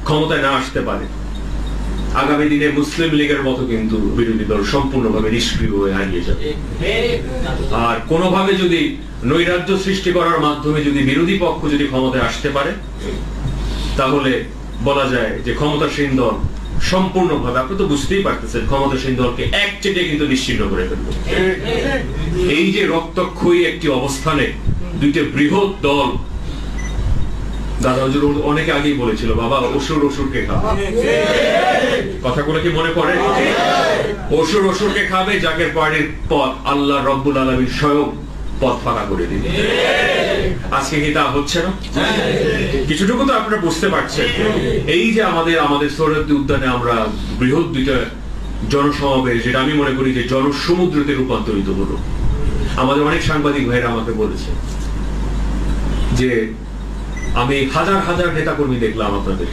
ক্ষমতায় না আসতে পারে, আগামী দিনে মুসলিম লীগের মতো কিন্তু বিরোধী দল সম্পূর্ণভাবে নিষ্ক্রিয় হয়ে হারিয়ে যাবে। আর কোনোভাবে যদি নৈরাজ্য সৃষ্টি করার মাধ্যমে যদি বিরোধী পক্ষ যদি ক্ষমতায় আসতে পারে, তাহলে বলা যায় যে ক্ষমতাসীন দল সম্পূর্ণভাবে, আপনি তো বুঝতেই পারতেছেন, ক্ষমতাসীন দলকে একচেটে কিন্তু নিশ্চিহ্ন করে ফেলবে। এই যে রক্তক্ষয়ী একটি অবস্থানে দুইটা বৃহৎ দল, দাদা হুজুর অনেকে আগেই বলেছিল, বাবা অসুর অসুরকে খাবে, কথাগুলো কি মনে পড়ে? অসুর অসুরকে খাবে, জাকের পার্টির পথ আল্লাহ রব্বুল আলামিন স্বয়ং পথ ফাঁকা করে দিবে। আজকে কি তা হচ্ছে না? কিছুটুকু তো আপনারা বুঝতে পারছেন। এই যে আমাদের সোহরাওয়ার্দী উদ্যানে আমরা বৃহৎ দুইটা জনসমাবেশ, যেটা আমি মনে করি যে জনসমুদ্রতে রূপান্তরিত হলো। আমাদের অনেক সাংবাদিক ভাইরা আমাকে বলেছে যে আমি হাজার হাজার নেতাকর্মী দেখলাম আপনাদের,